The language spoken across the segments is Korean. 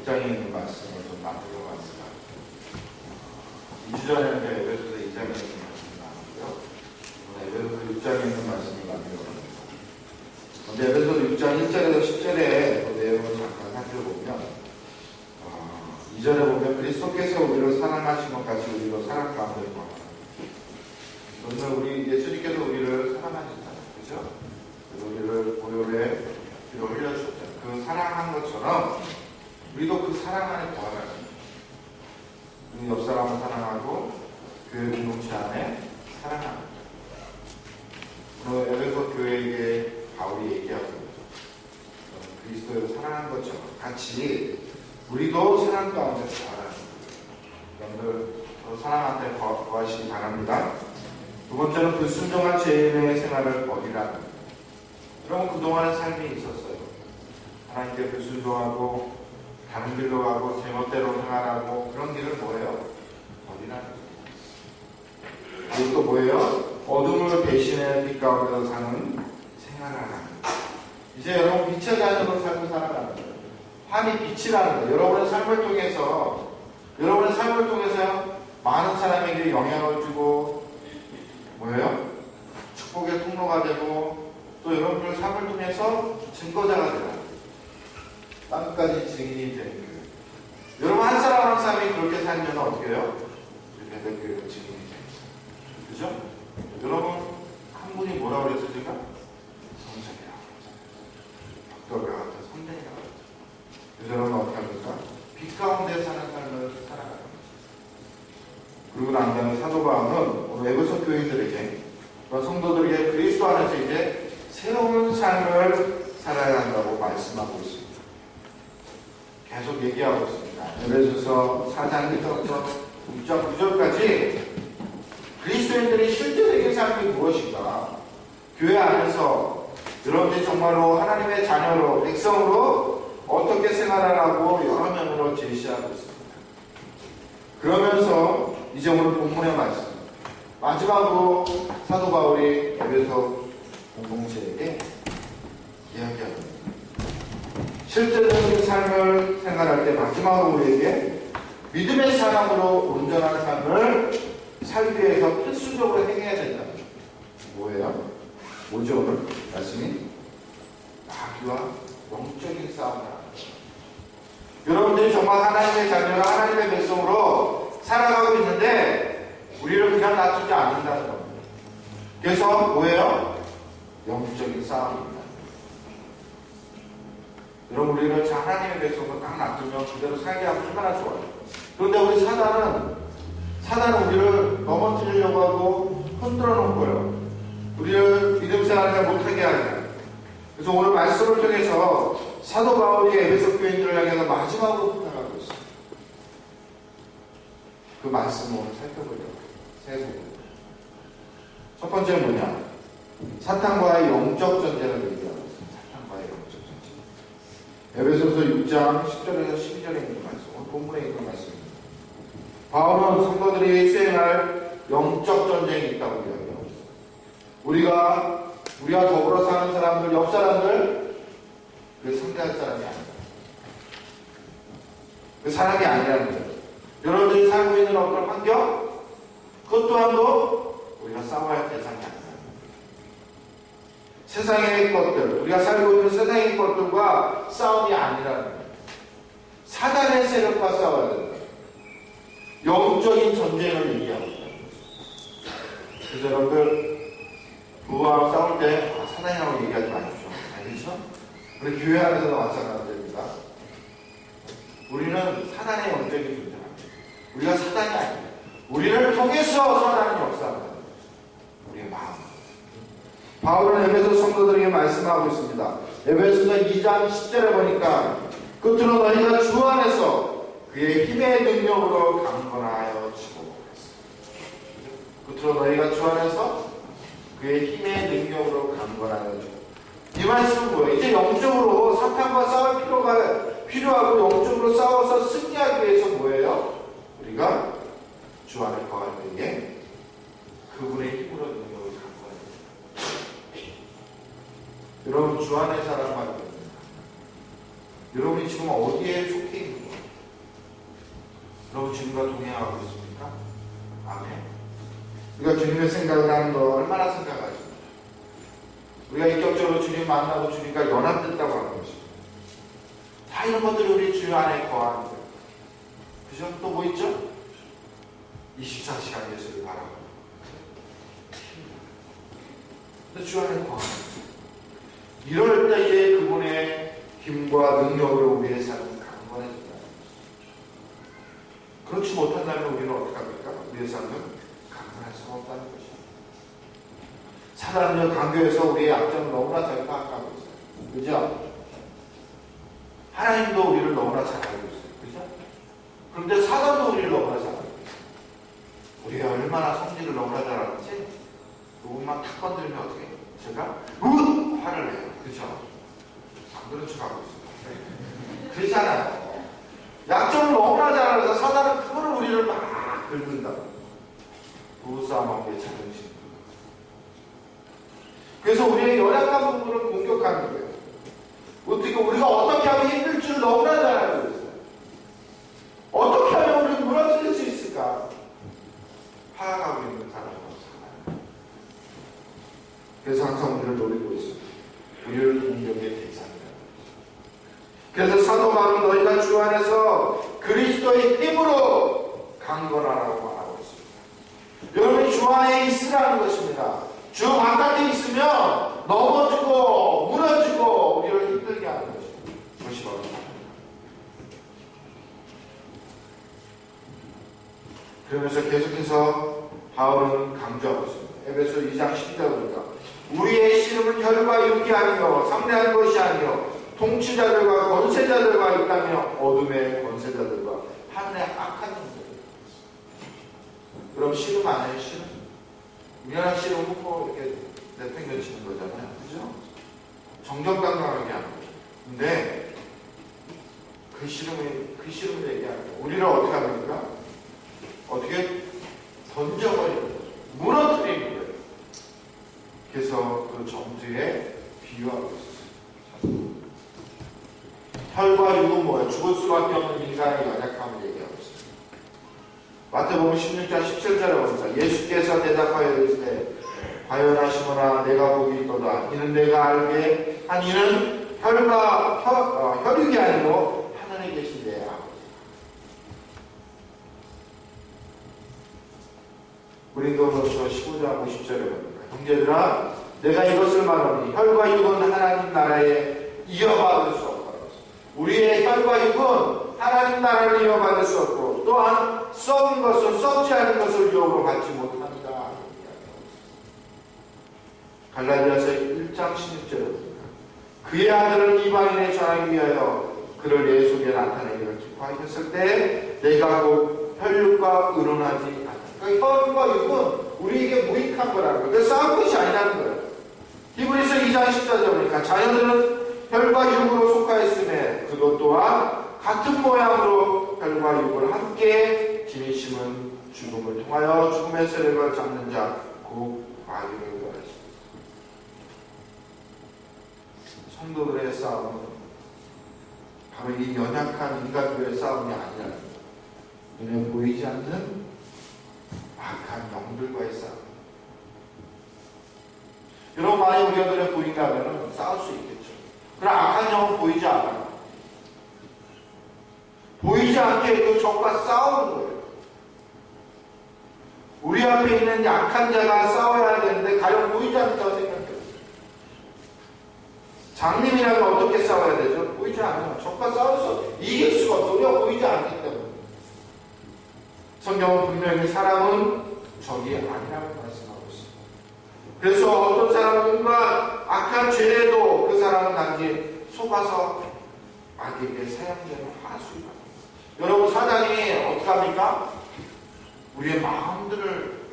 6장에 있는 말씀을 좀 나누려고 합니다. 2주 전에는 에베소서 2장에 있는 말씀을 나누고요. 에베소서 6장에 있는 말씀을 나누려고 합니다. 근데 에베소서 6장 1절에서 10절에 그 내용을 잠깐 살펴보면 2절에 보면 그리스도께서 우리를 사랑하신 것 같이 우리로 사랑 가운데 거하라. 오늘 우리 예수님께서 우리를 사랑하셨잖아요. 그죠? 우리를 보혈에 피로 흘려주셨잖아요. 그 사랑한 것처럼 우리도 그 사랑 안에 거하라. 우리 옆 사람을 사랑하고 교회 공동체 안에 사랑하는 거죠. 에베소 교회에게 바울이 얘기하고 있죠. 그리스도를 사랑한 것처럼 같이 우리도 사랑 가운데 거하라. 여러분들 사랑한테 거하시기 바랍니다. 두 번째는 불순종한 죄인의 생활을 버리라는. 여러분 그동안의 삶이 있었어요. 하나님께 불순종하고 다른 길로 가고 제멋대로 생활하고 그런 길을 뭐예요? 버리라는 거예요. 그리고 또 뭐예요? 어둠을 대신해 빛 가운데서 사는 생활을 하는 거예요. 이제 여러분 빛의 자녀로 살고 살아가는 거예요. 환히 빛이라는 거예요. 여러분의 삶을 통해서 많은 사람에게 영향을 주고 뭐예요? 축복의 통로가 되고 또 여러분들 삶을 통해서 증거자가 되라. 땅까지 증인이 되는 거예요. 여러분 한 사람이 그렇게 살면 어떻게 해요? 이렇게 된 교회가 증인이 되는 거예요. 그죠? 여러분 한 분이 뭐라고 그랬어요? 제가? 성전이라고 그랬잖아요. 벽돌과 같은 성전이라고 그랬죠. 그래서 여러분 어떻게 합니까? 빛 가운데 사는 삶을 살아가는 거죠. 그리고 난 다음에 사도 바울은 오늘 에베소 교인들에게 성도들에게 그리스도 안에서 이제 새로운 삶을 살아야 한다고 말씀하고 있습니다. 계속 얘기하고 있습니다. 에베소서 4장 1절부터 6장 9절까지 그리스도인들이 실제적인 삶이 무엇인가, 교회 안에서 여러분들이 정말로 하나님의 자녀로 백성으로 어떻게 생활하라고 여러 면으로 제시하고 있습니다. 그러면서 이제 오늘 본문의 말씀 마지막으로 사도 바울이 에베소 공동체에게 이야기합니다. 실제적인 삶을 생활할 때 마지막으로 우리에게 믿음의 사람으로 온전한 삶을 살기 위해서 필수적으로 행해야 된다. 뭐예요? 뭐죠 오늘 말씀이? 마귀와 영적인 싸움이다. 여러분들이 정말 하나님의 자녀와 하나님의 백성으로 살아가고 있는데 우리를 그냥 놔두지 않는다는 겁니다. 그래서 뭐예요? 영적인 싸움입니다. 여러분 우리를 하나님의 백성으로 딱 놔두면 그대로 살게 하면 얼마나 좋아요. 그런데 우리 사단은 우리를 넘어뜨리려고 하고 흔들어 놓은 거예요. 우리를 믿음 생활을 잘 못하게 하는. 그래서 오늘 말씀을 통해서 사도 바울이 에베소 교인들을 향해서 마지막으로 부탁하고 있어요. 그 말씀을 오늘 살펴보려고 해요. 첫 번째는 뭐냐? 사탄과의 영적 전쟁을 얘기하고 있습니다. 사탄과의 영적 전쟁. 에베소서 6장 10절에서 12절에 있는 말씀, 오늘 본문에 있는 말씀입니다. 바울은 성도들이 수행할 영적 전쟁이 있다고 이야기하고 있습니다. 우리가 더불어 사는 사람들, 옆 사람들, 그 상대할 사람이 아니다. 그 사람이 아니라는 거예요. 여러분들이 살고 있는 어떤 환경, 그것 또한도 우리가 싸워야 할 대상이 아니다. 세상의 것들, 우리가 살고 있는 세상의 것들과 싸움이 아니라는 거예요. 사단의 세력과 싸워야 된다. 영적인 전쟁을 얘기하고 있다. 그래서 여러분들 부부와 싸울 때 사단이라고 얘기하지 마십시오. 알겠죠? 우리 교회 안에서도 마찬가지입니다. 우리는 사단의 영적인 존재입니다. 우리가 사단이 아닙니다. 우리를 통해서 사단이 역사합니다. 우리의 마음. 바울은 에베소 성도들에게 말씀하고 있습니다. 에베소서 2장 10절에 보니까 끝으로 너희가 주 안에서 그의 힘의 능력으로 강건하여 지고 끝으로 너희가 주 안에서 그의 힘의 능력으로 강건하여 지고. 이 말씀은 뭐예요? 이제 영적으로 사탄과 싸울 필요가 필요하고 영적으로 싸워서 승리하기 위해서 뭐예요? 우리가 주 안에 거할 때에 그분의 힘으로 능력을 강건해야 됩니다. 여러분 주 안에 살아가야 됩니다. 여러분이 지금 어디에 속해 있는 거예요? 여러분 주님과 동행하고 있습니까? 아멘. 우리가 주님의 생각을 하는 거 얼마나 생각하죠? 우리가 인격적으로 주님 만나고 주님과 연합됐다고 하는 것입니다. 다 이런 것들이 우리 주 안에 거하는 거예요. 그죠? 또 뭐 있죠? 24시간 예수를 바라보고 주 안에 거하는 거예요. 이럴 때에 그분의 힘과 능력으로 우리의 삶은 강건해진다. 그렇지 못한다면 우리는 어떻게 합니까? 우리의 삶은 강건할 수 없다는 것입니다. 사단은 강교에서 우리의 약점을 너무나 잘 파악하고 있어요. 그죠? 하나님도 우리를 너무나 잘 알고 있어요. 그죠? 그런데 사단도 우리를 너무나 잘 알고 있어요. 우리가 얼마나 성질을 너무나 잘 알지? 누군만 탁 건드리면 어떻게 해요? 제가 화를 내요. 그죠? 안 그런 척 하고 있어요. 그렇잖아요. 약점을 너무나 잘 알아서 사단은 그거를 우리를 막 긁는다. 부부싸움하고 자존심. 그래서 우리의 연약한 부분을 공격하는 거예요. 어떻게 우리가 어떻게 하면 힘들 줄 너무나 잘 알고 있어요. 어떻게 하면 우리를 무너뜨릴 수 있을까? 파악하고 있는 사람은 없잖아요. 그래서 항상 우리를 노리고 있습니다. 우리를 공격의 대상이라는 거죠. 그래서 사도 바울은 너희가 주 안에서 그리스도의 힘으로 강건하라고 말하고 있습니다. 여러분이 주 안에 있으라는 것입니다. 주 바깥에 있으면 넘어지고 무너지고 우리를 힘들게 하는 것입니다. 그것이 바로 그러면서 계속해서 바울은 강조하고 있습니다. 에베소 2장 10절 보니까 우리의 씨름은 혈과 육이 아니요 상대한 것이 아니요 통치자들과 권세자들과 있다며 어둠의 권세자들과 하늘의 악한 자들. 그럼 씨름 아니에요? 씨름? 우리나라 씨름은 뭐 이렇게 내팽겨치는 거잖아요. 그죠? 정정당당하게 하는 거죠. 근데 그 씨름을 얘기하는 거예요. 우리를 어떻게 합니까? 어떻게 던져버리는 거죠. 무너뜨리는 거예요. 그래서 그 점수에 비유하고 있었어요. 혈과 육은 뭐예요? 죽을 수밖에 없는 인간의 연약함을 얘기하고 있어요. 마태복음 16장 17절에 보니까 예수께서 대답하여 이르시되 과연하시거나 내가 복이 있도다. 이는 내가 알게 한 이는 혈육이 아니고 하늘에 계신 내 아버지. 고린도전서 15장 50절에 보니까 형제들아 내가 이것을 말하니 혈과 육은 하나님 나라에 이어받을 수 없다. 우리의 혈과 육은 하나님 나라를 이어받을 수 없고 또한 썩은 것을 썩지 않은 것을 유업으로 받지 못합니다. 갈라디아서 1장 16절에 보니까 그의 아들은 이방인에 전하기 위하여 그를 내 속에 나타내기를 기뻐하였을 때 내가 곧 혈육과 의논하지 않다. 그러니까 혈과 육은 우리에게 무익한 거라는 거예요. 그래서 싸울 것이 아니라는 거예요. 히브리서 2장 14절 보니까 자녀들은 혈과 육으로 속하였음에 그것 또한 같은 모양으로 혈과 육을 함께 지니심은 죽음을 통하여 죽음의 세력을 잡는 자 곧 마귀를 구하시다. 성도들의 싸움은 바로 이 연약한 인간들의 싸움이 아니라 눈에 보이지 않는 악한 영들과의 싸움. 여러분 만약 우리가 눈에 보인다면 싸울 수 있겠죠. 그러나 악한 영은 보이지 않아요. 보이지 않게 그 적과 싸우는 거예요. 우리 앞에 있는 약한 자가 싸워야 되는데 가령 보이지 않는다고 생각해요. 장님이라면 어떻게 싸워야 되죠? 보이지 않아요. 적과 싸워서 이길 수가 없어요. 우리가 보이지 않기 때문에. 성경은 분명히 사람은 적이 아니라고 말씀하고 있습니다. 그래서 어떤 사람은 뭔가 악한 죄에도 그 사람은 단지 속아서 악에게 사용되는 화수입니다. 여러분 사단이 어떻게 합니까? 우리의 마음들을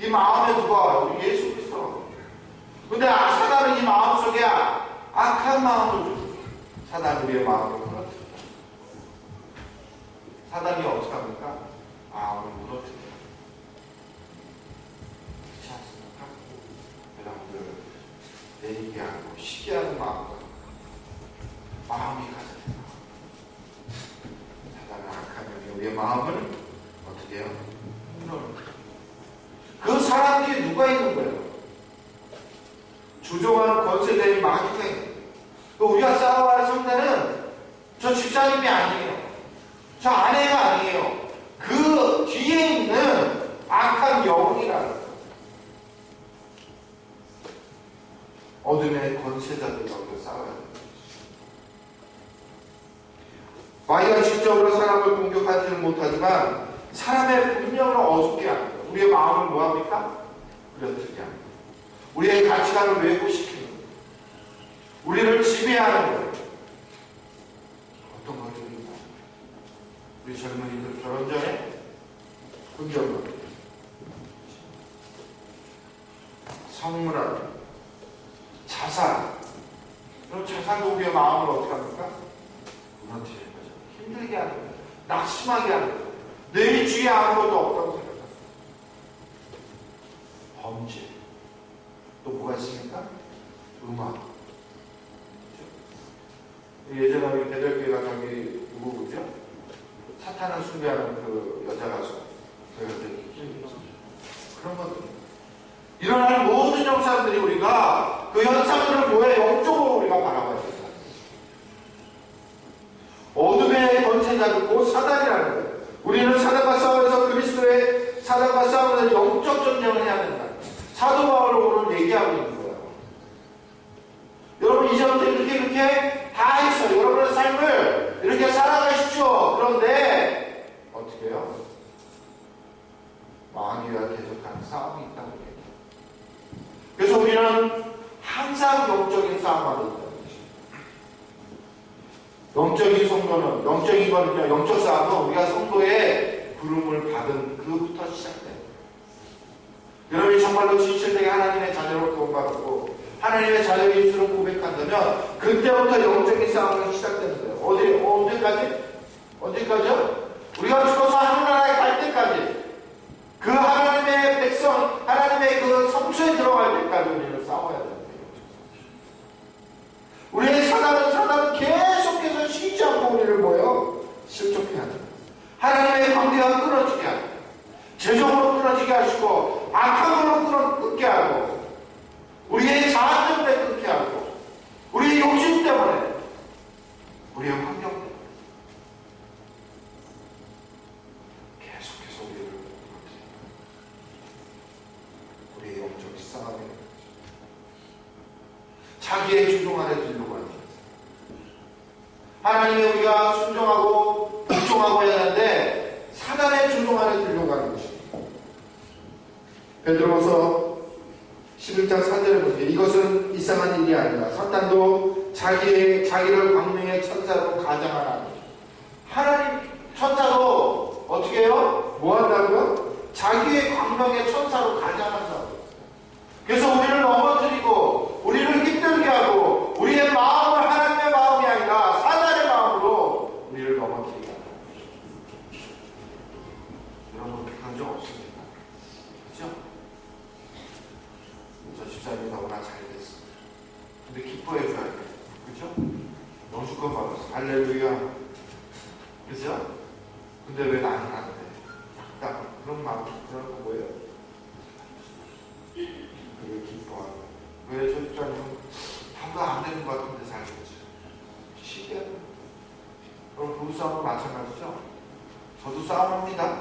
이 마음에 누가 우리 예수 그리스도. 근데 사단은 이 마음 속에 악한 마음을 줍니다. 사단이 우리의 마음을 무너뜨립니다. 사단이 어떻게 합니까? 마음을 무너뜨립니다. 그렇지 않습니까? 여러분들 내리게 하고 시기하는 마음과 마음이 가져요. 사단은 악한 영이 우리의 마음을 어떻게 해요? 그 사람 뒤에 누가 있는 거예요? 조종하는 권세대인 마귀가 있는 거예요. 우리가 싸워야 할 상대는 저 집사님이 아니에요. 저 아내가 아니에요. 그 뒤에 있는 악한 영이라는 거예요. 어둠의 권세자들과 싸워야 돼요. 마귀가 직접으로 사람을 공격하지는 못하지만 사람의 분명을 어둡게 합니다. 우리의 마음을 뭐합니까? 그려뜨리게 합니다. 우리의 가치관을 왜곡시키는 거예요. 우리를 지배하는 거예요. 어떤 것들입니까? 우리 젊은이들 결혼 전에 긍정론, 선물하기, 자살. 그럼 자살도 우리의 마음을 어떻게 합니까? 무너뜨리는 거죠. 힘들게 하는 거예요. 낙심하게 하는 거예요. 내 주위에 아무것도 없다고 생각합니다. 범죄. 또 뭐가 있습니까? 음악. 그렇죠? 예전에 우리 대들교회가 저기 누구죠? 사탄을 숭배하는 그 여자 가수. 그런 것들. 일어나는 모든 현상들이 우리가 그 현상들을 뭐에 영적으로 우리가 바라봐야 된다. 어둠의 권세자들 곧 사단이라는 거예요. 우리는 사단과 싸우면서 그리스도의 사단과 싸우면서 영적 전쟁을 해야 된다. 사도 바울은 오늘 얘기하고 있는 거예요. 여러분 이제부터 이렇게 다 있어요. 여러분의 삶을 이렇게 살아가십시오. 그런데 어떻게 해요? 마귀와 계속하는 싸움이 있다고 얘기해요. 그래서 우리는 항상 영적인 싸움하고 있다는 것입니다. 영적인 성도는, 영적인 거는요, 영적 싸움은 우리가 성도의 부름을 받은 그부터 시작돼요. 여러분이 정말로 진실되게 하나님의 자녀로 구원받았고 하나님의 자녀일수록 고백한다면 그때부터 영적인 싸움이 시작되는 거예요. 언제까지? 언제까지요? 우리가 죽어서 하늘나라에 갈 때까지, 그 하나님의 백성, 하나님의 그 성소에 들어갈 때까지 우리는 싸워야 돼요. 우리의 사단은 계속해서 쉬지 않고 우리를 뭐예요? 실족해 하는 거예요. 하나님의 관계가 끊어지게 하고, 재정으로 끊어지게 하시고, 악한 걸로 끊게 하고, 우리의 자아 때문에 끊게 하고, 우리의 욕심 때문에, 우리의 환경 때문에 계속해서 우리의 영적 싸움에 자기의 주종 안에 들려고 하는 거예요. 하나님의 우리가 순종하고 복종하고 해야 하는데 사단의 주종 안에 들려고 하는 것입니다. 베드로서 11장 4절에 보세요. 이것은 이상한 일이 아니라 사탄도 자기를 광명의 천사로 가장하라. 하나님 천사로 어떻게 해요? 뭐 한다고요? 자기의 광명의 천사로 가장한다고. 그래서 우리를 넘어뜨리고 우리를 힘들게 하고 우리의 마음을 하나님의 마음이 아니라 사단의 마음으로 우리를 넘어뜨리게 한다. 여러분 그런 적 없습니다. 그렇죠? 저 집사님이 너무나 잘 됐어. 근데 기뻐해 줘야 돼. 그렇죠? 영주권 받았어. 할렐루야. 그렇죠? 근데 왜 나는 안 돼? 딱 그런 마음, 그런 거 뭐예요? 그게 기뻐하고. 왜 저 집사님은 하루가 안 되는 것 같은데 잘 됐지? 쉽게 하는. 그럼 부부싸움은 마찬가지죠? 저도 싸움합니다.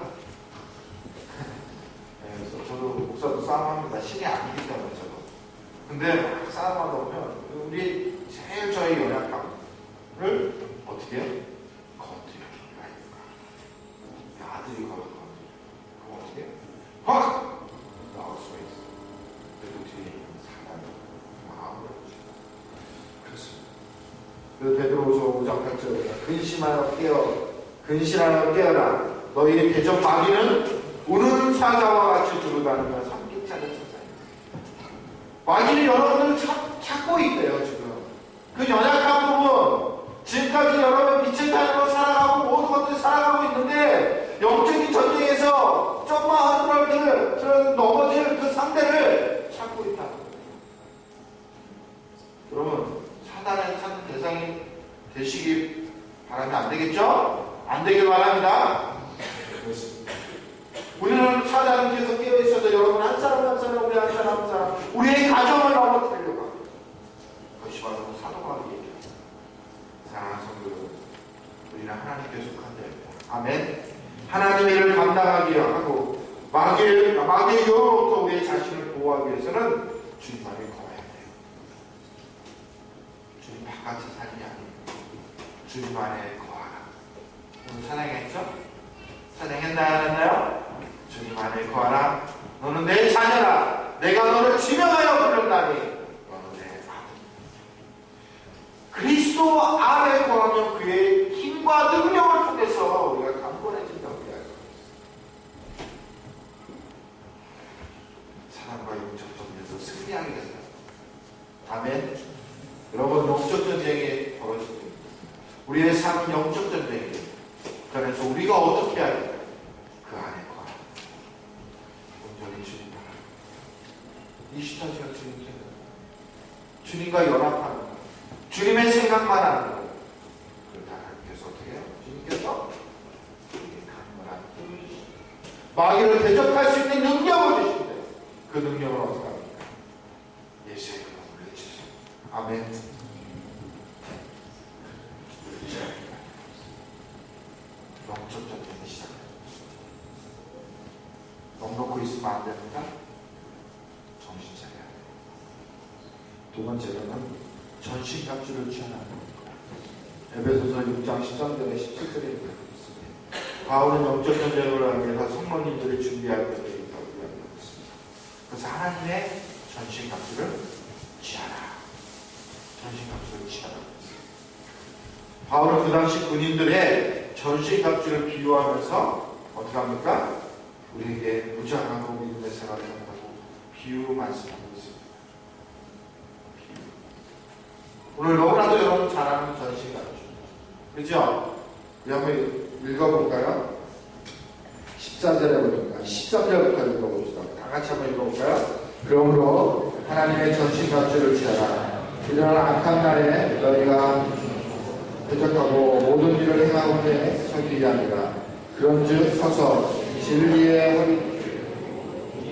그래서 저도 목사도 싸움합니다. 신이 아니기 때문에 저도. 근데 막 싸움하다 보면 우리 제일 저희 연약함을 어떻게 해요? 거두요. 아들이 걸어. 그럼 어떻게 해요? 확! 나올 수가 있어. 그리고 뒤에 있는 사람이 마음을 그렇습니다. 그래서 베드로후서 5장 8절에 근신하여 깨어라. 너희의 대적 마귀는 우는 사자와 같이 두루다니며 삼키지 않는 천사입니다. 마귀는 여러분을 찾고 있대요. 지금 그 연약한 부분, 지금까지 여러분 빛의 자녀로 살아가고 모든 것들이 살아가고 있는데 영적인 전쟁에서 좀만 하늘을 넘어질 그 상대를 찾고 있다. 여러분 사단을 찾는 대상이 되시기 바라면 안 되겠죠? 안 되길 바랍니다. 그렇습니다. 우리는 사단은 계속 깨어있어도 여러분 한 사람 한 사람, 우리 한 사람 한 사람, 우리의 가정을 넘어뜨리려고 합니다. 그것이 바로 사도바울이 얘기합니다. 사랑하는 성도 여러분, 우리는 하나님께 속한 자입니다. 아멘. 하나님의 일을 감당하기 하고 마귀의 유혹으로부터 우리의 자신을 보호하기 위해서는 주님 안에 거해야 돼요. 주님 바깥에 사는 게 아니에요. 주님 안에 거하라. 오늘 찬양했죠? 찬양했나요? 안 했나요? 주님 안에 거하라. 너는 내 자녀라. 내가 너를 지명하여 부른다니 너는 내 아들. 그리스도 안에 거하면 그의 힘과 능력을 통해서 우리가 강건해진다고 이야기합니다. 사람과 영적 전쟁에서 승리하게 된다. 아멘. 여러분, 영적 전쟁이 벌어집니다. 우리의 삶은 영적 전쟁이에요. 그래서 우리가 어떻게 해야 돼요? 그 안에 거하라. 온전히 주님 바라. 24시간 주님 생각, 주님과 연합하는 것, 주님의 생각만 하는 것. 그러다 하나님께서 어떻게 해요? 주님께서 우리에게 강건한 힘을 주십니다. 마귀를 대적할 수 있는 능력을 주십니다. 그 능력을 어떻게 합니까? 예수의 이름으로 외치세요. 아멘. 영적 전쟁이 시작합니다. 넉넉고 있으면 안 됩니다. 정신 차려야 돼요. 두 번째로는 전신갑주를 취하는 겁니다. 에베소서 6장 13절에 17절에 있습니다. 바울은 영적 전쟁을 위해서 성모님들이 준비할 것들이 있다고 이야기하고 있습니다. 그래서 하나님의 전신갑주를 취하라. 전신갑주를 취하라. 바울은 그 당시 군인들의 전신갑주를 비유하면서 어떻게 합니까? 우리에게 무장하고 믿음의 생활을 한다고 비유 말씀하고 있습니다. 비유. 오늘 너무나도 여러분 잘 아는 전신갑주. 그죠? 우리 한번 읽어볼까요? 14절부터 13절부터 읽어봅시다. 다 같이 한번 읽어볼까요? 그러므로 하나님의 전신갑주를 취하라. 이러한 악한 날에 너희가 대적하고 모든 일을 행하고 서기 아니라 그런즉 서서 진리의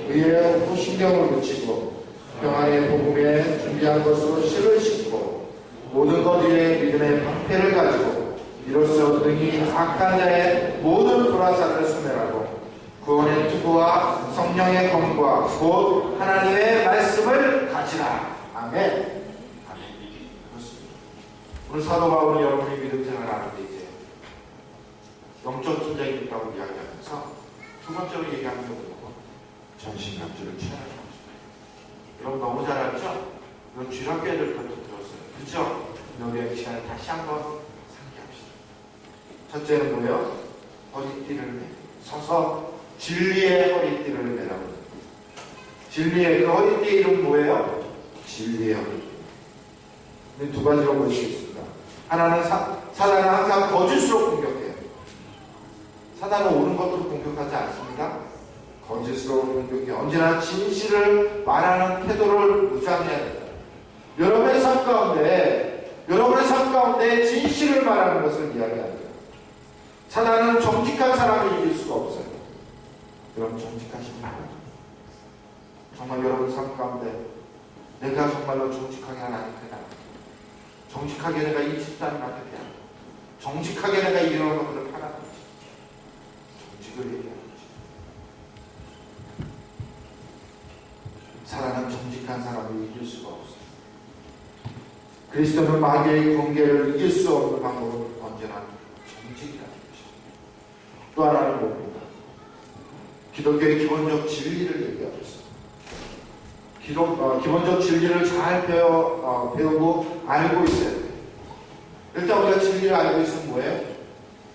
의에 호신경을 붙이고 평안의 복음에 준비한 것으로 실을 싣고 모든 것 위에 믿음의 방패를 가지고 이로써 등이 악한 자의 모든 불화살을 소멸하고 구원의 투구와 성령의 검과 곧 하나님의 말씀을 가지라. 아멘. 오늘 사도 바울은 여러분이 믿음 생활을 하는데 이제 영적 전쟁이 있다고 이야기하면서 두 번째로 얘기하는 게 뭐고 전신갑주를 취하는 것입니다. 여러분 너무 잘 알죠? 이건 주일학교 애들 것도 들었어요. 그죠? 여기에 시간에 다시 한번 상기합시다. 첫째는 뭐예요? 허리띠를 서서 진리의 허리띠를 매라고. 진리의 그 허리띠 이름 뭐예요? 진리의 허리띠. 두 가지로 볼 수 있습니다. 하나는 사단은 항상 거짓으로 공격해요. 사단은 옳은 것으로 공격하지 않습니다. 거짓으로 공격해요. 언제나 진실을 말하는 태도를 무장해야 됩니다. 여러분의 삶 가운데 진실을 말하는 것을 이야기합니다. 사단은 정직한 사람을 이길 수가 없어요. 그럼 정직하십니까? 정말 여러분 삶 가운데 내가 정말로 정직하게 하나님 그냥 정직하게 내가 이 집사님한테 대하고 정직하게 내가 이런 것들을 하라는 거지. 정직을 얘기하는 거지. 사단은 정직한 사람을 이길 수가 없어요. 그리스도는 마귀의 관계를 이길 수 없는 방법은 언제나 정직이라는 것입니다. 또 하나는 뭡니까? 기독교의 기본적 진리를 얘기하고 있습니다. 기본적 진리를 잘 배우고 알고 있어야 돼요. 일단 우리가 진리를 알고 있으면 뭐예요?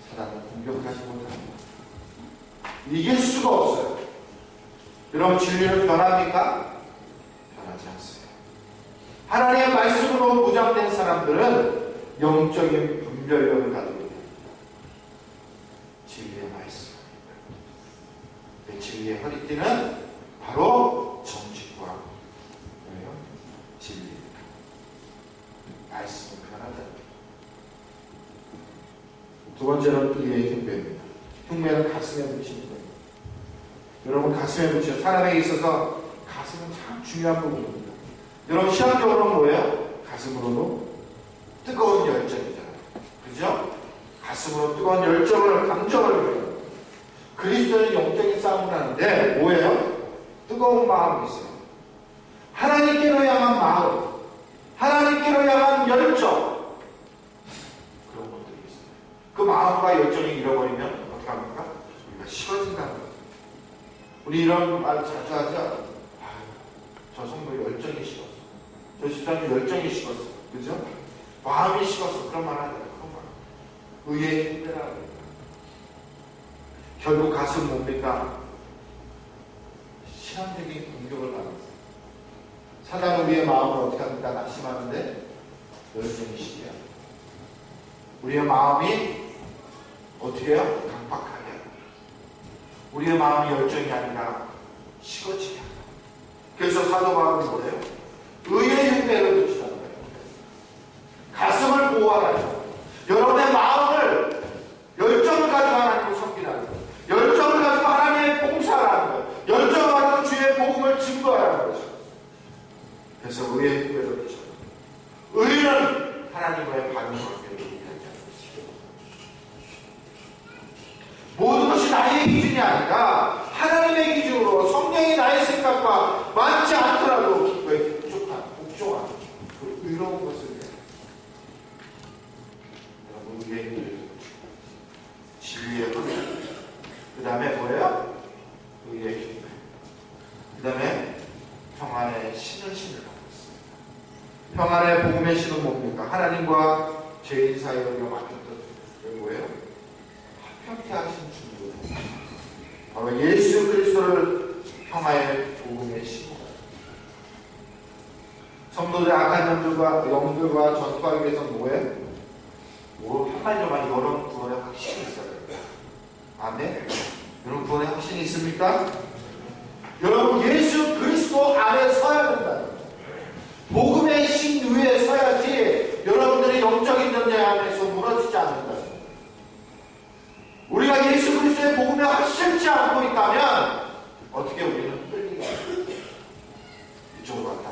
사단을 공격하지 못합니다. 이길 수가 없어요. 여러분 진리는 변합니까? 변하지 않습니다. 하나님의 말씀으로 무장된 사람들은 영적인 분별력을 가지고 있다. 진리의 말씀입니다. 진리의 허리띠는 바로 정직과 뭐예요? 진리입니다. 말씀을 변하다. 두 번째는 의의 흉배입니다. 흉배는 가슴에 붙이는 거예요. 여러분 가슴에 붙여요. 사람에게 있어서 가슴은 참 중요한 부분입니다. 여러분 시간적으로는 뭐예요? 가슴으로도 뜨거운 열정이잖아요. 그죠? 가슴으로 뜨거운 열정을, 감정을 보여요. 그리스도는 영적인 싸움을 하는데 뭐예요? 뜨거운 마음이 있어요. 하나님께로 향한 마음, 하나님께로 향한 열정, 그런 것들이 있어요. 그 마음과 열정이 잃어버리면 어떻게 합니까? 우리가 식어진다는 거죠. 우리 이런 말 자주 하죠. 저 성도 열정이 식었어. 저 집사님 열정이 식었어. 그죠? 마음이 식었어. 그런 말 하잖아요. 그런 말. 의의 흉배라고 해요. 결국 가슴 뭡니까? 신앙적인 공격을 받았어요. 사단은 우리의 마음을 어떻게 합니까? 낙심하는데 열정이 식이야. 우리의 마음이 어떻게 해요? 강박하게 해요. 우리의 마음이 열정이 아니라 식어지게 한다. 그래서 사도 바울은 뭐래요? 의의 흉배를 붙이라는 거예요. 가슴을 보호하라는 거예요. 여러분의 마음을 열정을 가지고 하나님을 섬기라는 거예요. 열정을 가지고 하나님의 봉사하라는 거예요. 열정을 가지고 주의 복음을 증거하라는 거죠. 그래서 의의 흉배를 붙여요. 의는 하나님과의 바른 관계를 유지하지 않는 것이죠. 모든 것이 나의 기준이 아니라 하나님의 기준으로 성령이 나의 생각과 맞지 않더라도 기꺼이 복종한 그 의로운 것을 여러분 의의 흉배를 진리의 흠, 그 다음에 뭐예요? 의의 흉배, 그 다음에 평안의 신을 신으라고 했습니다. 평안의 복음의 신은 뭡니까? 하나님과 죄인 사이에 우리가 맡겼던 게 뭐예요? 화평케 하신 주님입니다. 바로 예수 그리스도를 평화의 복음의 신입니다. 성도들의 악한 영들과 전투하기 위해서는 뭐예요? 한마디로만 여러분 구원의 확신이 있어야 됩니다. 아멘. 여러분 구원의 확신이 있습니까? 여러분 예수 그리스도 안에 서야 된다. 복음의 신 위에 서야지 여러분들의 영적인 전쟁 안에서 무너지지 않는다. 우리가 예수 그리스도의 복음에 확실치 않고 있다면 어떻게 우리는 끌리가 이쪽으로 갔다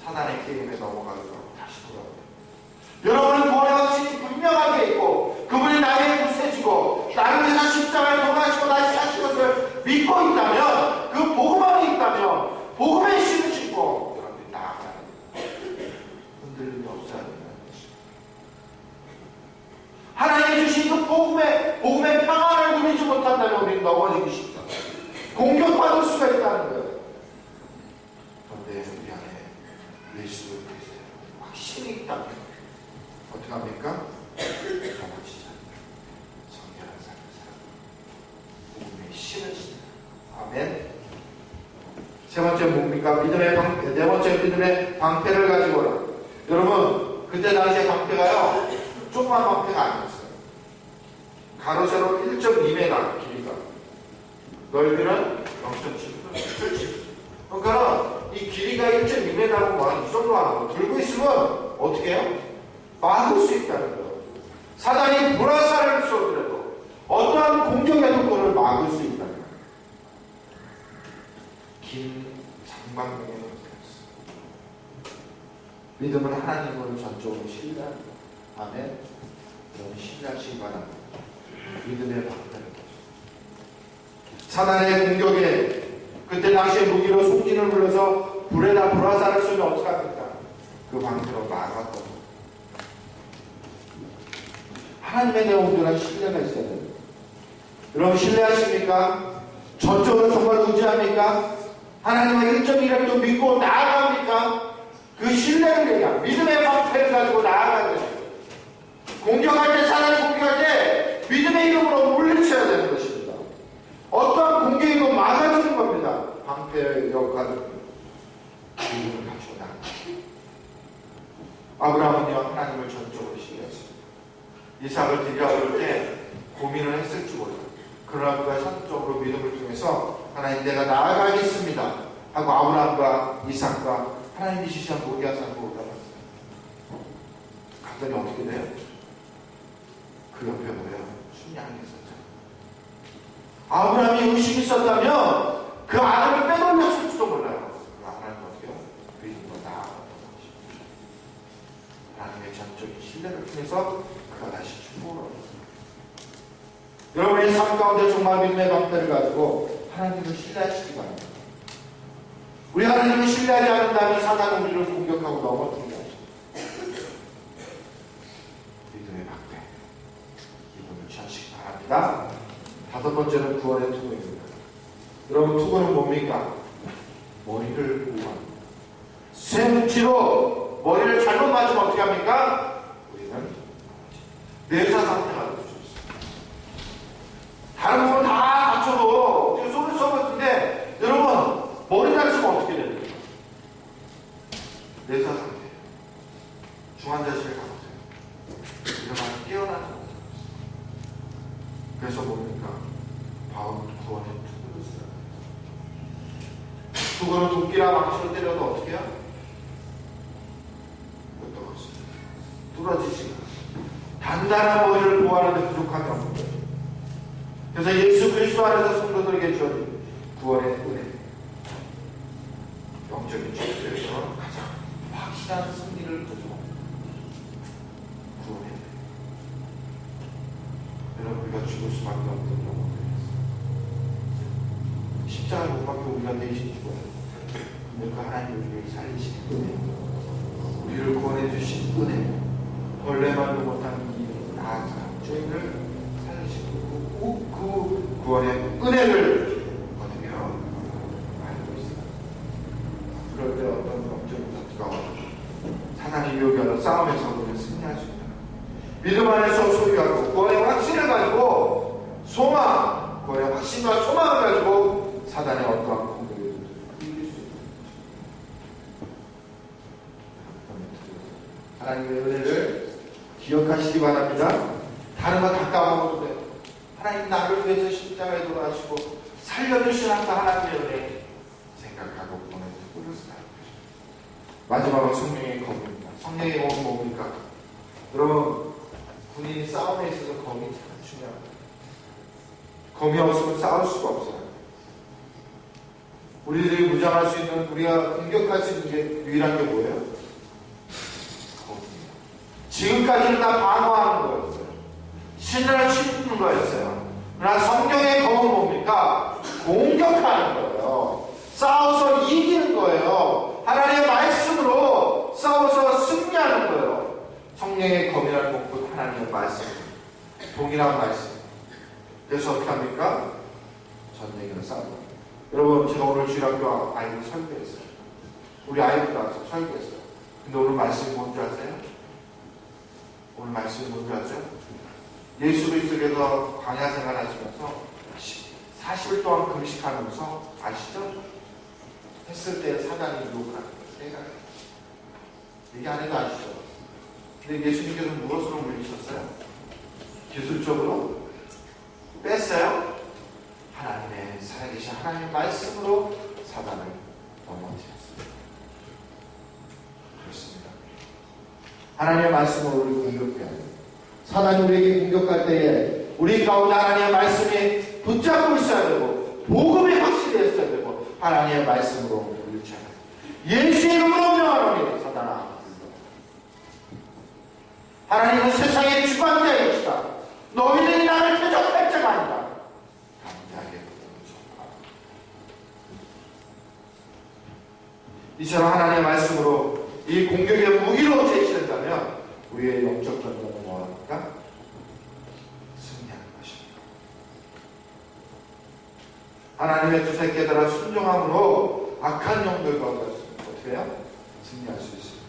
사단의 게임에 넘어가고 다시 돌아오고, 여러분은 구원의 확신이 분명하게 있고 그분이 나에게 구세주고 나를 위해서 십자가에 돌아가시고 다시 사신 것을 믿고 있다면, 그 복음 안에 있다면 복음의 신을 신고 여러분들이 나아가는 흔들림이 없어야 된다는 것입니다. 하나님이 주신 그 복음의 평안을 누리지 못한다면 우리는 넘어지기 쉽다. 공격받을 수가 있다는 거예요. 그런데 우리 안에 예수 그리스도의 확신이 있다면 어떻게 합니까? 넘어지지 않는다. 성결한 삶을 살아가고 복음의 신을 신다. 아멘. 세 번째 뭡니까? 네 번째 믿음의 방패를 가지고라. 여러분 그때 당시에 방패가요 조그만 방패가 아니었어요. 가로 세로 1.2m 길이가, 넓이는 0.7m. 그러니까 이 길이가 1.2m라고 뭐 이 정도 하는 거 들고 있으면 어떻게 해요? 막을 수 있다는 거예요. 사단이 불화살을 쏘더라도 어떠한 공격에도 그걸 막을 수 있다는 거예요. 긴 장방용의 형태였어요. 믿음은 하나님을 전적으로 신뢰하는 거예요. 아멘. 여러분 신뢰하시기 바랍니다. 믿음의 방패는 사단의 공격에 그때 당시에 무기로 송진을 불러서 불에다 불화살을 쏘면 어떡합니까? 그 방패로 막았던 하나님에 대한 온전한 신뢰가 있어야 됩니다. 여러분 신뢰하십니까? 전적으로 정말 의지합니까? 하나님의 1.1도 믿고 나아갑니까? 그 신뢰를 얘기합니다. 믿음의 방패를 가지고 나아가야 돼요. 공격할 때, 사람이 공격할 때 믿음의 이름으로 물리쳐야 되는 것입니다. 어떠한 공격이고 막아주는 겁니다. 방패의 역할을 믿음을 가지고 나아갑니다. 아브라함은요 하나님을 전적으로 신뢰했습니다. 이삭을 드리라고 할 때 고민을 했을지 몰라요. 그러나 그가 선적으로 믿음을 통해서 하나님 내가 나아가겠습니다 하고 아브라함과 이삭과 하나님이 지시한 모리아 산으로 올라갔어요. 갔더니 어떻게 돼요? 그 옆에 뭐예요? 순양이 있었죠. 아브라함이 의심이 있었다면 그 아들을 빼돌렸을지도 몰라요. 하나님 어떻게요? 믿음보다 하나님의 전적인 신뢰를 통해서 그가 다시 축복을 얻었습니다. 여러분의 삶 가운데 정말 믿음의 방패를 가지고 하나님을 신뢰하시기 바랍니다. 우리 하나님을 신뢰하지 않는다면 사단은 우리를 공격하고 넘어뜨리게 하십니다. 믿음의 방패, 이분을 취하시기 바랍니다. 다섯 번째는 구원의 투구입니다. 여러분, 투구는 뭡니까? 머리를 보호합니다. 쇠뭉치로 머리를 잘못 맞으면 어떻게 합니까? 우리는 뇌사 상태가 될 수 있습니다. 다른 부분 다 갖춰도 지금 손을 써봤는데 여러분 머리 다치면 어떻게 됩니까? 뇌사 상태. 중환자실에 가보세요. 일어나서 깨어나지 못합니다. 그래서 뭡니까? 바울은 구원의 투구를 써요. 투구는 도끼랑 망치로 때려도 어떻게 해요? 못 떨어집니다. 뚫어지지가 단단한 머리를 보호하는데 부족함이 없는 거죠. 그래서 예수 그리스도 안에서 성도들에게 주어진 구원의 은혜, 영적인 축복에서 가장 확실한 승리를 거두고 구원의 은혜. 여러분, 우리가 죽을 수밖에 없는 영혼들이었어요. 십자가 못 박혀 우리가 대신 죽어요. 근데 그 하나님 우리를 살리신 은혜, 우리를 구원해 주신 은혜, 벌레만도 못한 이 나아가 죄인을 살리시고 그 구원의 은혜를 얻으며 알고 있습니다. 그럴 때 어떤 영적인 사투가 와도 사단이 유혹하는 싸움에서 우리는 승리할 수 있다. 믿음 안에서 소유하고 구원의 확신을 가지고 소망, 구원의 확신과 소망을 가지고 사단의 어떠한 공격을 이길 수 있다. 하나님의 은혜를 기억하시기 바랍니다. 다른 거 다 까먹어도 돼요. 하나님 나를 위해서 십자가에 돌아가시고 살려주신 하나님의 은혜 생각하고 구원의 투구를 쓰라. 마지막으로 성령의 검입니다. 성령의 검은 뭡니까? 여러분, 군인이 싸움에 있어서 검이 참 중요합니다. 검이 없으면 싸울 수가 없어요. 우리들이 무장할 수 있는, 우리가 공격할 수 있는 게 유일한 게 뭐예요? 검입니다. 지금까지는 다 방어하는 거였어요. 신을 씹는 거였어요. 그러나 성령의 검은 뭡니까? 공격하는 거예요. 싸워서 이기는 거예요. 하나님의 말씀으로 싸워서 승리하는 거예요. 성령의 검이라는 것은 하나님의 말씀, 동일한 말씀. 그래서 어떻게 합니까? 전쟁에서 싸우고. 여러분, 제가 오늘 주일학교 아이들 설교했어요. 우리 아이들 나와서 설교했어요. 근데 오늘 말씀이 뭔지 아세요? 오늘 말씀이 뭔지 아세요? 예수 그리스도께서 광야 생활하시면서 40일 동안 금식하면서 아시죠? 했을 때 사단이 유혹하는 거예요. 얘기 안 해도 아시죠? 근데 예수님께서 무엇으로 물리셨어요? 기술적으로 뺐어요? 하나님의 살아계신 하나님의 말씀으로 사단을 넘어뜨렸습니다. 그렇습니다. 하나님의 말씀으로 우리를 공격해야 돼요. 사단이 우리에게 공격할 때에 우리 가운데 하나님의 말씀이 붙잡고 있어야 되고 복음이 확실히 있어야 되고 하나님의 말씀으로 우리를 쳐야 돼요. 예수의 이름으로 명하노니 사단아, 하나님은 세상의 주관자이시다. 너희들이 나를 대적할 자가 아니다. 담대하게 이처럼 하나님의 말씀으로 이 공격의 무기로 제시된다면 우리의 영적 전쟁은 뭐합니까? 승리하는 것입니다. 하나님의 뜻에 깨달아 순종함으로 악한 영들과 어떻게 해요? 승리할 수 있습니다.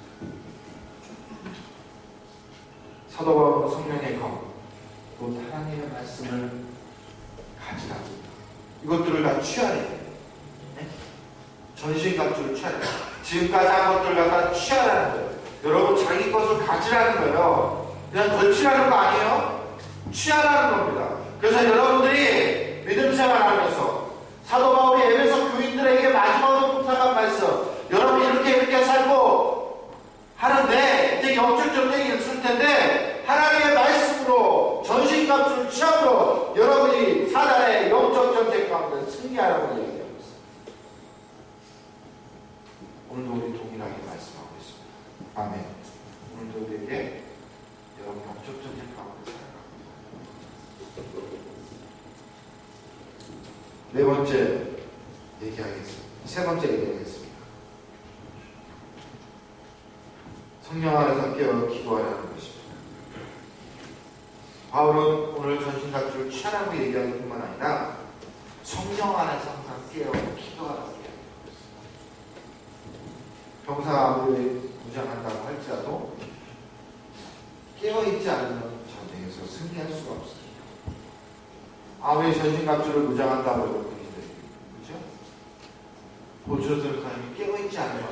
사도 바울은 성령의 검, 곧 하나님의 말씀을 가지라고 이것들을 다 취하래요. 네? 전신갑주를 취하래요. 지금까지 한 것들을 갖다 취하라는 거예요. 여러분, 자기 것을 가지라는 거예요. 그냥 걸치라는 거 아니에요. 취하라는 겁니다. 그래서 여러분들이 믿음 생활하면서 사도 바울이 에베소 교인들에게 마지막으로 부탁한 말씀, 여러분 이렇게 살고 하는데 이제 영적 전쟁이 있을 텐데 하나님의 말씀으로 전신 네 번째 얘기하겠습니다. 세 번째 얘기하겠습니다. 성령 안에서 깨어 기도하라는 것입니다. 바울은 오늘 전신갑주를 취하라고 얘기하는 뿐만 아니라 성령 안에서 항상 깨어 기도하라고 얘기합니다. 병사가 아무리 무장한다고 할지라도 깨어있지 않으면 전쟁에서 승리할 수가 없습니다. 아무리 전신갑주를 무장한다고 해도 그죠? 보초들 사람이 깨어있지 않으면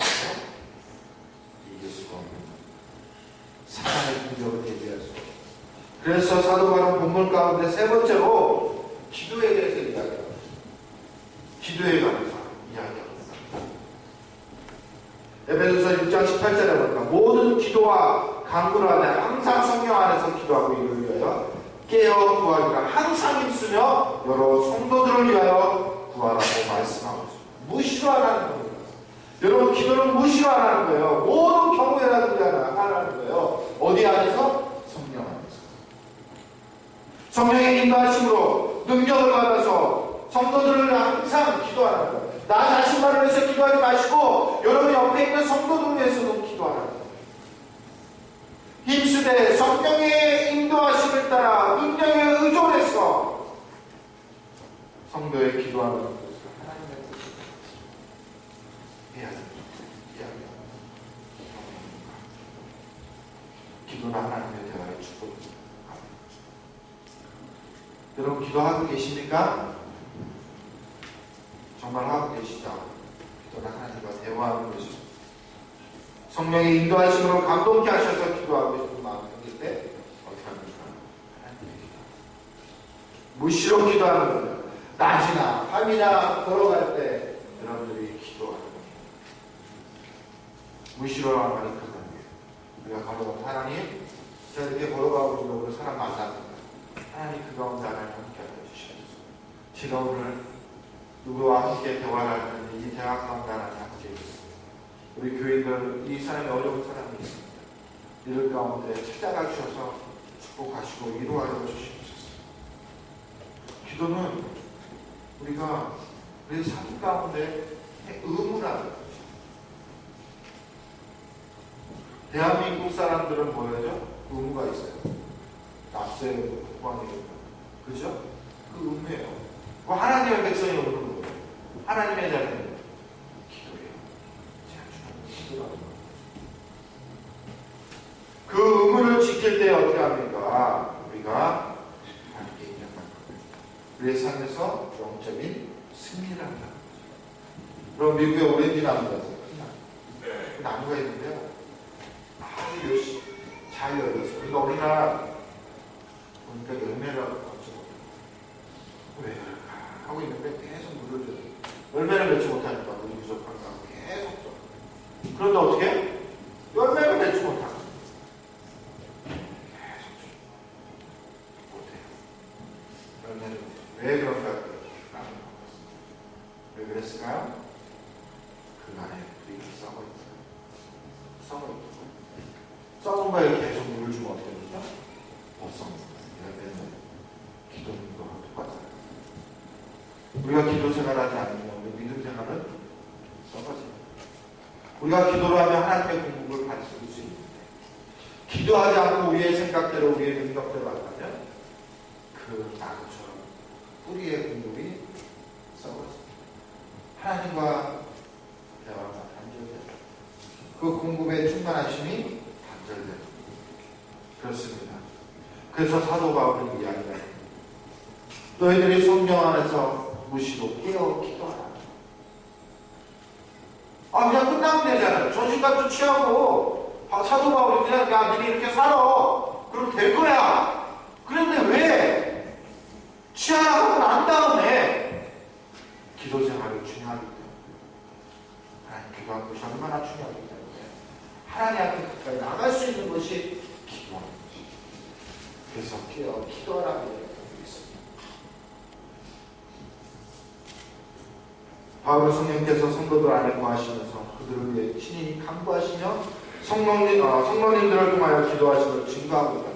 이길 수가 없는 사단의 공격을 대비할 수 없습니다. 그래서 사도 바울은 본문 가운데 세 번째로 기도에 대해서 이야기합니다. 기도에 관해서 이야기합니다. 에베소서 6장 18절에 보니까 모든 기도와 간구를 하되 항상 성령 안에서 기도하고 이를 위하여 깨어 구하기가 항상 힘쓰며 여러 성도들을 위하여 구하라고 말씀하고 있습니다. 무시로 안 하는 겁니다. 여러분 기도는 무시로 안 하는 거예요. 모든 경우에라든지 안 하는 거예요. 어디 안에서? 성령 안에서. 성령의 인도하심으로 능력을 받아서 성도들을 항상 기도하는 거예요. 나 자신만을 위해서 기도하지 마시고 여러분 옆에 있는 성도들을 위해서도 기도하라는 거예요. 힘쓰되 성령의 인도하심을 따라 능력에 의존해서 성도의 기도하는 것을 하나님의 뜻을 해야 됩니다. 기도는 하나님의 대화의 축복입니다. 여러분 기도하고 계십니까? 정말 하고 계시죠? 기도는 하나님과 대화하는 것입니다. 성령의 인도하심으로 감동케 하셔서 기도하고 싶은 마음이 생길 때 어떻게 합니까? 하나님께 기도합니다. 무시로 기도하는 겁니다. 낮이나 밤이나 걸어갈 때 여러분들이 기도하는 겁니다. 무시로 하는 말이 그거예요. 우리가 걸어가면 하나님 제가 이렇게 걸어가고 있는 우리 사람 만납니다. 하나님 그 가운데 하나님 함께 해주셔서 제가 오늘 누구와 함께 대화를 하는데 이 대화 가운데 하나님 함께 해주세요. 우리 교인들 이 사람이 어려운 사람이 있습니다. 이들 가운데 찾아가 주셔서 축복하시고 위로하여 주시옵소서. 기도는 우리가 우리 삶 가운데 의무라는 거죠. 대한민국 사람들은 뭐예요? 의무가 있어요. 납세 국방이니까. 그죠? 그 의무예요. 그 하나님의 백성이 오는 거예요. 하나님의 자녀는 그 의무를 지킬 때 어떻게 합니까? 우리가 함께 인정하는 거예요. 우리의 삶에서 영적인 승리를 한다는 거죠. 그럼 미국에 오렌지 나무가 있어요. 그 나무가 있는데요. 아주 열심히 잘 열렸어요. 그러니까 우리나라 보니까 열매를 얻지 못해요. 왜 그럴까? 하고 있는데 계속 물을 줘요. 열매를 맺지 못하니까 물이 부족한가 계속 줘. 그런데 어떻게 해? 열매를 맺지 못하고 계속 줘. 못해요. 열매를 왜 그럴까요? 왜 그랬을까요? 그 안에 우리가 썩어 있어요. 썩어 있고 썩은 거에 계속 물을 주면 어떻게 되죠? 못 썩는 열매는 기도님과 똑같아요. 우리가 기도 생활하지 않으면 우리 믿음 생활은 썩어져요. 우리가 기도를 하면 하나님의 공급을 받을 수 있는데 기도하지 않고 우리의 생각대로 우리의 능력대로 한다면 그 나무처럼 뿌리의 공급이 썩어져요. 하나님과 대화가 단절돼요. 그 공급의 충만하심이 단절돼요. 그렇습니다. 그래서 사도 바울은 이야기합니다. 너희들이 성령 안에서 무시로 깨어 기도하라. 그냥 끝나면 되잖아요. 전신갑주 취하고 사도 바울이 그냥 야 너희 이렇게 살아. 그럼 될 거야. 그런데 왜 취하고 난 다음에 기도 생활이 중요하기 때문에 하나님 기도하는 것이 얼마나 중요하기 때문에 하나님 앞에 가까이 나갈 수 있는 것이 기도하는 것이죠. 그래서 깨어 기도하라고 얘기하고 있습니다. 바울은 성령께서 성도들 안에 거하시면서 그들을 위해 친히 간구하시며 성령님들을 통하여 기도하심을 증거하고 있다.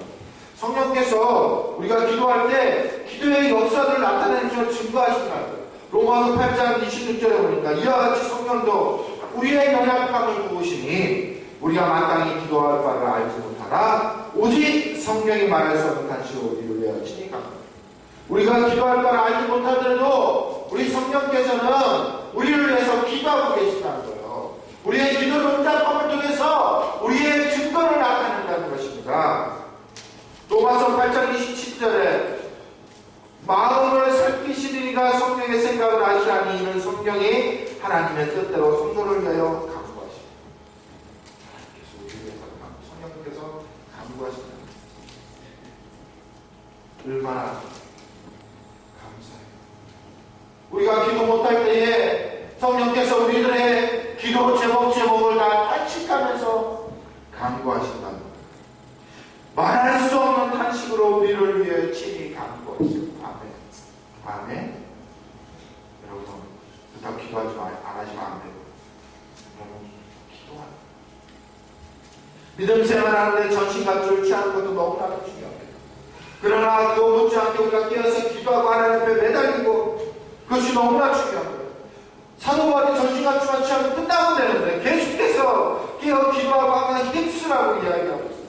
성령께서 우리가 기도할 때 기도의 역사를 나타내셔서 증거하신다고요. 로마서 8장 26절에 보니까 이와 같이 성령도 우리의 연약함을 부으시니 우리가 마땅히 기도할 바를 알지 못하나 오직 성령이 말할 수 없는 간식으로 우리를 위하여 치니까 우리가 기도할 바를 알지 못하더라도 우리 성령께서는 우리를 위해서 기도하고 계신다는 거예요. 우리의 기도를 응답함을 통해서 우리의 증거를 나타낸다는 것입니다. 로마서 8장 27절에 마음을 살피시리가 성령의 생각을 아시라니 이는 성령이 하나님의 뜻대로 성도를 위하여 간구하십니다. 성령께서 간구하십니다. 얼마나 감사해요. 우리가 기도 못할 때에 성령께서 우리들의 기도 제목을 다 탄식하면서 간구하신다는 거예요. 말할 수 없는 탄식으로 우리를 위해 친히 간구하십니다. 아멘. 여러분, 그렇다고 기도하지 안 하시면 안 돼요. 여러분, 기도하라. 믿음 생활하는데 전신갑주를 취하는 것도 너무나 중요합니다. 그러나 그거 못지않게 우리가 깨어서 기도하고 하나님 앞에 매달리고 그것이 너무나 중요합니다. 사도 바울이 전신갑주만 취하면 끝나면 되는데 계속해서 깨어 기도하고 하면 힘쓰라고 이야기하고 있어요.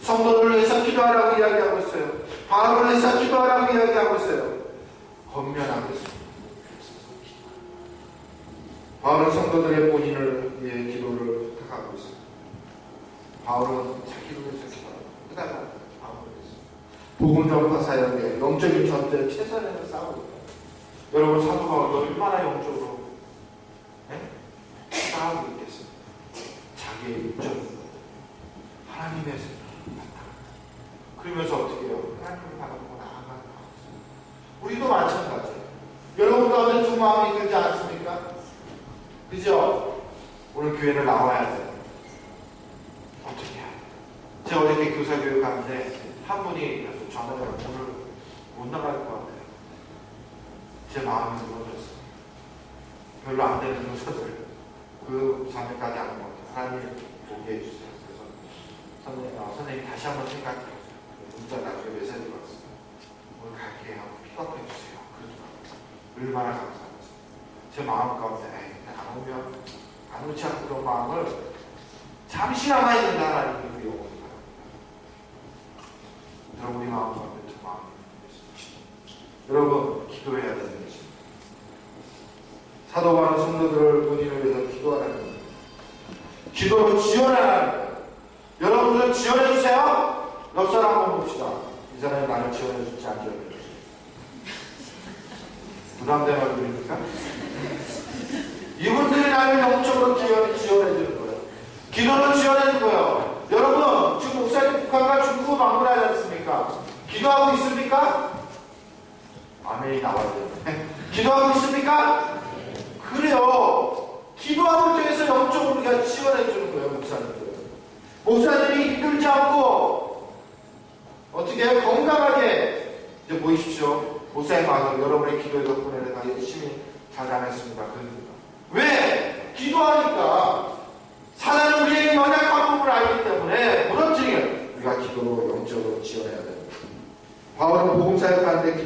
성도를 위해서 기도하라고 이야기하고 있어요. 바울을 위해서 기도하라고 이야기하고 있어요. 건면하겠습니다. 바울은 성도들의 본인을 위해 기도를 택하고 있습니다. 바울은 자기를 위해서 기도합니다. 그다음에 바울을 위해서 복음 전파 사역에 영적인 전쟁에 최선을 싸우고 있다. 여러분 사도 바울도 얼마나 영적으로 싸우고 있겠습니까? 자기의 육적인 하나님의 생각 그러면서 어떻게 해요? 하나님을 바라보고 나아가는 거예요. 우리도 마찬가지예요. 여러분 가운데 두 마음이 들지 않습니까? 그죠? 오늘 교회를 나와야 돼요. 어떻게 해요? 제가 어저께 교사교육 하는데 한 분이 전화를 오늘 못 나갈 것 같아요. 제 마음이 무너졌어요. 별로 안 되는 교사들 그 자매까지 하는 것 같아요. 하나님 보게 해주세요. 그래서 선생님 다시 한번 생각해보세요. 문자 나중에 메시지 왔어요. 오늘 갈게요. 픽업해주세요. 그러더라고요. 얼마나 감사한지. 제 마음 가운데 안 오면 안 오지 않고 그런 마음을 잠시나마 있는 하나님이 영원히 바랍니다. 여러분 우리 마음 가운데 두 마음이 있습니다. 여러분 기도해야 되는 것입니다. 사도 바울은 성도들을 본인을 위해서 기도하라는 겁니다. 기도로 지원하라는 거예요. 여러분들 지원해주세요. 옆 사람 한번 봅시다. 이 사람이 나를 지원해줄지 안 지원해줄지. 부담되는 얼굴입니까? 이분들이 나를 영적으로 지원해주는 거예요. 기도는 지원해주는 거예요. 여러분 지금 목사님 북한과 중국을 방문하지 않습니까? 기도하고 있습니까? 아멘이 나와야 돼요. 기도하고 있습니까? 그래요. 기도함을 통해서 영적으로 우리가 지원해주는 거예요. 목사님이 힘들지 않고 어떻게 해요? 건강하게 이제 보십시오. 목사님 와서 여러분의 기도의 덕분에 내가 열심히 잘 다녔습니다. 그러니까. 왜? 기도하니까 사단은 우리에게 연약한 부분을 알기 때문에 무너지게 우리가 기도로 영적으로 지원해야 됩니다. 바울은 복음 사역하는데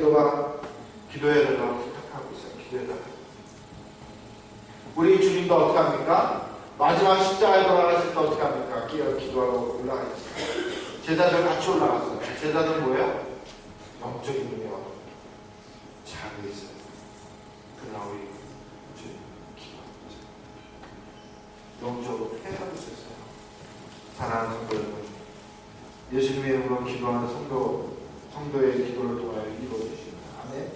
기도해야 된다고 부탁하고 있어요. 기도해달라고. 우리 주님도 어떻게 합니까? 마지막 십자가에 돌아가실 때 어떻게 합니까? 기도하러 올라가셨어요. 제자들 같이 올라갔어요. 제자들 뭐예요? 영적인 능력 잘 있어요. 그러나 우리 주님 기도합니다. 영적으로 회복할 수 있어요. 사랑하는 성도 여러분, 예수님의 이름으로 기도하는 성도의 기도를 통하여 이루어주십니다. 아멘.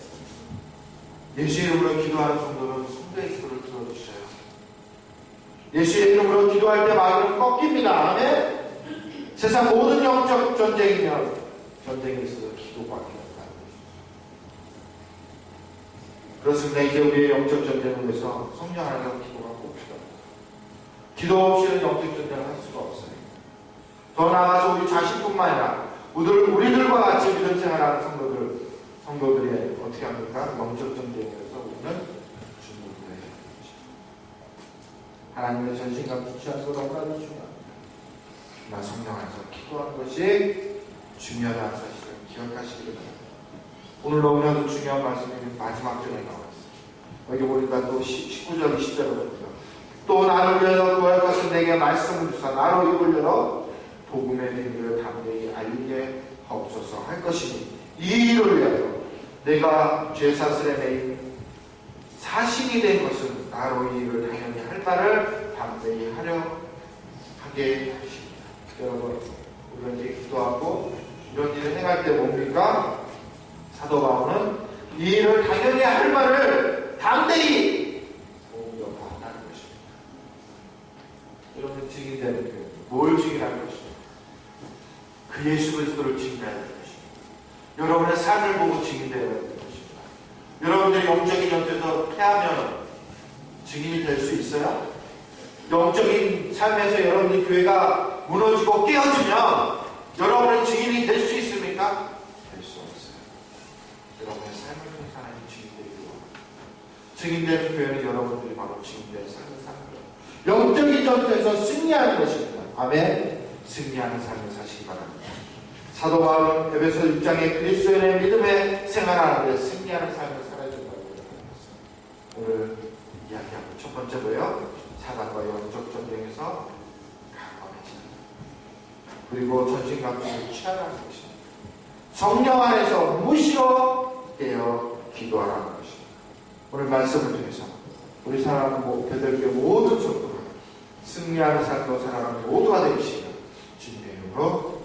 예수의 이름으로 기도하는 성도는 성도의 기도를 들어주셔요. 예수의 이름으로 기도할 때 마음은 꺾입니다. 아멘. 세상 모든 영적 전쟁이면 전쟁에 있어서 기도밖에 없다는 것입니다. 그렇습니다. 이제 우리의 영적 전쟁을 위해서 성령 안에서 기도가 꼭 필요합니다. 기도 없이는 영적 전쟁을 할 수가 없어요. 더 나아가서 우리 자신뿐만 아니라 우리들과 같이 믿음 생활하는 성도들이 어떻게 합니까? 영적 전쟁에서 우리는 하나님의 전신과 취한 소동까지 중요합니다. 나 성령 안에서 기도하는 것이 중요하다는 사실을 기억하시기 바랍니다. 오늘 너무나도 중요한 말씀이 마지막 절에 나와 있습니다. 여기 보니까 또 19절 20절을 또 나를 위하여 구할 것은 내게 말씀을 주사 나로 입을 열어 복음의 비밀을 담대히 알게 하옵소서 할 것이니 이 일을 위하여 내가 죄사슬에 매인 사신이 된 것은 나로 이 일을 당연히 할 바를 담대히 하려 하게 하십니다. 여러분 우리가 이제 기도하고 이런 일을 행할 때 뭡니까? 사도 바울은 이 일을 당연히 할 바를 담대히 공격한다는 것입니다. 여러분 증인되는 교회 뭘 증인하는 것입니까? 그 예수 그리스도를 증인해야 되는 것입니다. 여러분의 삶을 보고 증인되어야 되는 것입니다. 여러분들이 영적인 전투에서 패하면 증인이 될 수 있어요? 영적인 삶에서 여러분의 교회가 무너지고 깨어지면 여러분의 증인이 될 수 있습니까? 될 수 없어요. 여러분의 삶을 통해서 하나님 증인되기로 합니다. 증인되는 교회는 여러분들이 바로 증인된 삶을 사는 거예요. 영적인 전투에서 승리하는 것입니다. 아멘. 승리하는 삶을 사시기 바랍니다. 사도 바울은 에베소 6장에 그리스도인의 믿음에 생활하는데 승리하는 삶을 살아야 된다고 얘기합니다. 오늘 이야기하고 첫 번째 뭐예요? 사단과 영적 전쟁에서 강건해지는 그리고 전신갑주를 취하라는 것입니다. 성령 안에서 무시로 깨어 기도하라는 것입니다. 오늘 말씀을 통해서 우리 사랑하는 목표들께 모든 속도로 승리하는 삶으로 살아가는 모두가 되시기를 주님의 이름으로